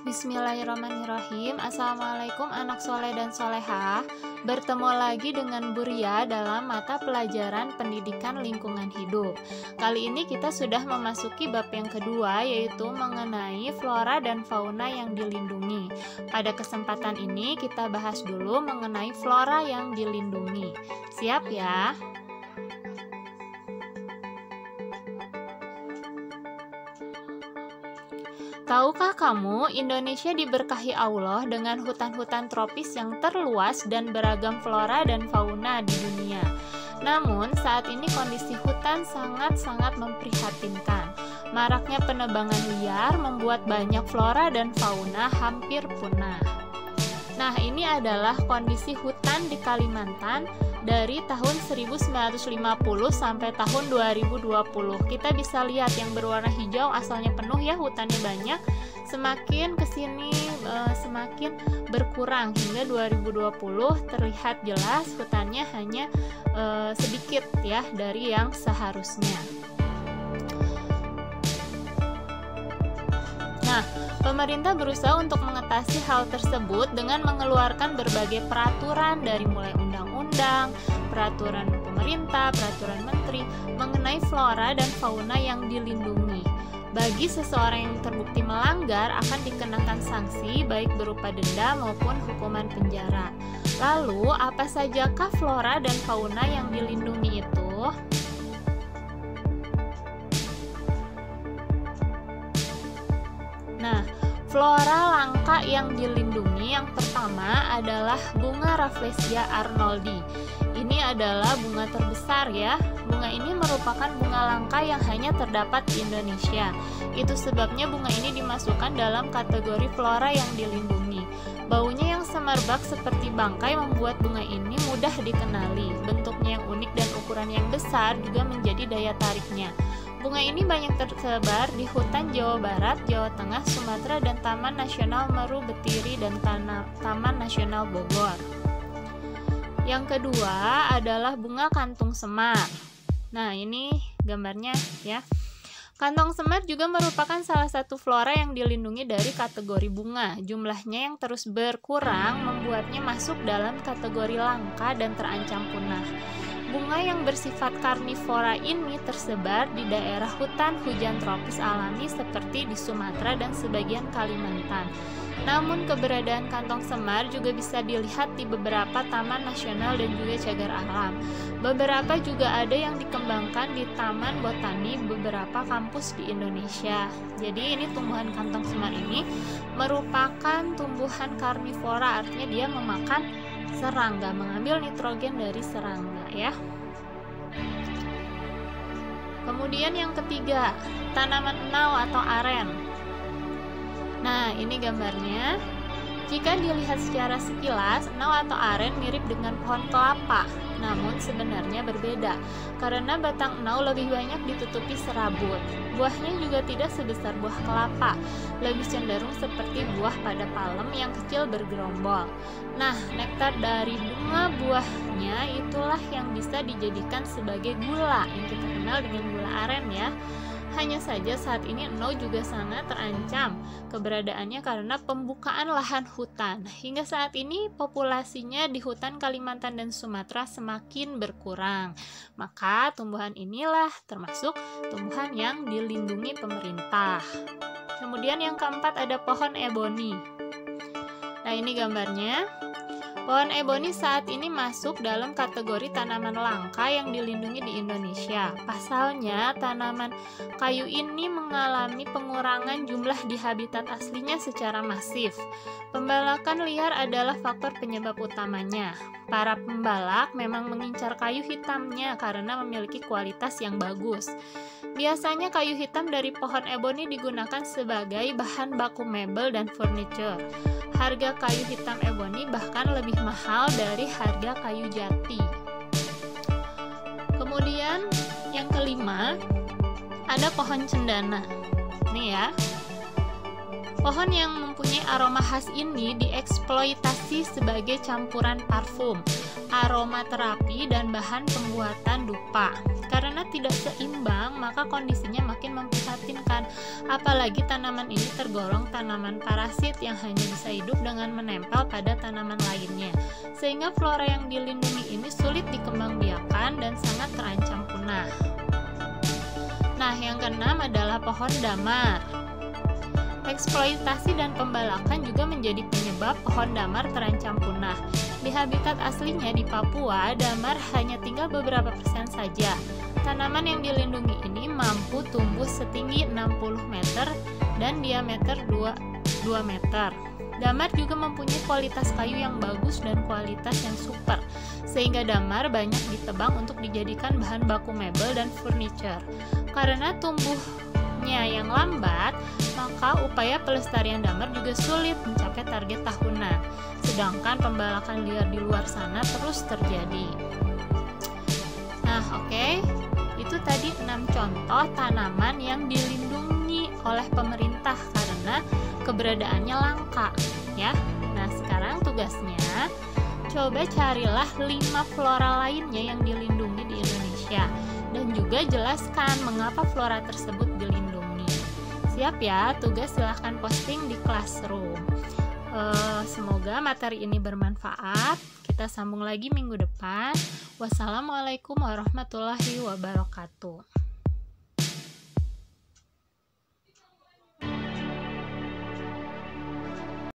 Bismillahirrahmanirrahim. Assalamualaikum anak soleh dan solehah. Bertemu lagi dengan Bu Ria dalam mata pelajaran pendidikan lingkungan hidup. Kali ini kita sudah memasuki bab yang kedua, yaitu mengenai flora dan fauna yang dilindungi. Pada kesempatan ini kita bahas dulu mengenai flora yang dilindungi. Siap ya? Tahukah kamu, Indonesia diberkahi Allah dengan hutan-hutan tropis yang terluas dan beragam flora dan fauna di dunia. Namun, saat ini kondisi hutan sangat-sangat memprihatinkan. Maraknya penebangan liar membuat banyak flora dan fauna hampir punah. Nah, ini adalah kondisi hutan di Kalimantan dari tahun 1950 sampai tahun 2020. Kita bisa lihat yang berwarna hijau asalnya penuh ya, hutannya banyak. Semakin kesini semakin berkurang hingga 2020 terlihat jelas hutannya hanya sedikit ya dari yang seharusnya. Nah, pemerintah berusaha untuk mengatasi hal tersebut dengan mengeluarkan berbagai peraturan dari mulai undang-undang, peraturan pemerintah, peraturan menteri mengenai flora dan fauna yang dilindungi. Bagi seseorang yang terbukti melanggar akan dikenakan sanksi baik berupa denda maupun hukuman penjara. Lalu, apa sajakah flora dan fauna yang dilindungi itu? Nah, flora langka yang dilindungi yang pertama adalah bunga Rafflesia arnoldi. Ini adalah bunga terbesar ya. Bunga ini merupakan bunga langka yang hanya terdapat di Indonesia. Itu sebabnya bunga ini dimasukkan dalam kategori flora yang dilindungi. Baunya yang semerbak seperti bangkai membuat bunga ini mudah dikenali. Bentuknya yang unik dan ukuran yang besar juga menjadi daya tariknya. Bunga ini banyak tersebar di hutan Jawa Barat, Jawa Tengah, Sumatera, dan Taman Nasional Meru Betiri dan Taman Nasional Bogor. Yang kedua adalah bunga kantung semar. Nah, ini gambarnya ya. Kantong semar juga merupakan salah satu flora yang dilindungi dari kategori bunga. Jumlahnya yang terus berkurang membuatnya masuk dalam kategori langka dan terancam punah. Bunga yang bersifat karnivora ini tersebar di daerah hutan hujan tropis alami seperti di Sumatera dan sebagian Kalimantan. Namun keberadaan kantong semar juga bisa dilihat di beberapa taman nasional dan juga cagar alam. Beberapa juga ada yang dikembangkan di taman botani beberapa kampus di Indonesia. Jadi ini tumbuhan kantong semar ini merupakan tumbuhan karnivora, artinya dia memakan serangga, mengambil nitrogen dari serangga ya. Kemudian yang ketiga, tanaman enau atau aren. Nah, ini gambarnya. Jika dilihat secara sekilas, enau atau aren mirip dengan pohon kelapa, namun sebenarnya berbeda, karena batang enau lebih banyak ditutupi serabut. Buahnya juga tidak sebesar buah kelapa, lebih cenderung seperti buah pada palem yang kecil bergerombol. Nah, nektar dari bunga buahnya itulah yang bisa dijadikan sebagai gula, yang kita kenal dengan gula aren ya. Hanya saja saat ini enau juga sangat terancam keberadaannya karena pembukaan lahan hutan. Hingga saat ini populasinya di hutan Kalimantan dan Sumatera semakin berkurang. Maka tumbuhan inilah termasuk tumbuhan yang dilindungi pemerintah. Kemudian yang keempat ada pohon eboni. Nah, ini gambarnya. Pohon eboni saat ini masuk dalam kategori tanaman langka yang dilindungi di Indonesia. Pasalnya, tanaman kayu ini mengalami pengurangan jumlah di habitat aslinya secara masif. Pembalakan liar adalah faktor penyebab utamanya. Para pembalak memang mengincar kayu hitamnya karena memiliki kualitas yang bagus. Biasanya kayu hitam dari pohon eboni digunakan sebagai bahan baku mebel dan furniture. Harga kayu hitam eboni bahkan lebih mahal dari harga kayu jati. Kemudian yang kelima ada pohon cendana. Nih ya. Pohon yang mempunyai aroma khas ini dieksploitasi sebagai campuran parfum, aromaterapi, dan bahan pembuatan dupa. Karena tidak seimbang, maka kondisinya makin memprihatinkan. Apalagi tanaman ini tergolong tanaman parasit yang hanya bisa hidup dengan menempel pada tanaman lainnya, sehingga flora yang dilindungi ini sulit dikembangbiakan dan sangat terancam punah. Nah, yang keenam adalah pohon damar. Eksploitasi dan pembalakan juga menjadi penyebab pohon damar terancam punah. Di habitat aslinya di Papua, damar hanya tinggal beberapa persen saja. Tanaman yang dilindungi ini mampu tumbuh setinggi 60 meter dan diameter 2 meter. Damar juga mempunyai kualitas kayu yang bagus dan kualitas yang super, sehingga damar banyak ditebang untuk dijadikan bahan baku mebel dan furniture. Karena tumbuhnya yang lambat, maka upaya pelestarian damar juga sulit mencapai target tahunan, sedangkan pembalakan liar di luar sana terus terjadi. Nah, oke. Itu tadi 6 contoh tanaman yang dilindungi oleh pemerintah karena keberadaannya langka, ya. Nah, sekarang tugasnya coba carilah 5 flora lainnya yang dilindungi di Indonesia dan juga jelaskan mengapa flora tersebut dilindungi. Siap ya, tugas silahkan posting di Classroom. Semoga materi ini bermanfaat. Kita sambung lagi minggu depan. Wassalamualaikum warahmatullahi wabarakatuh.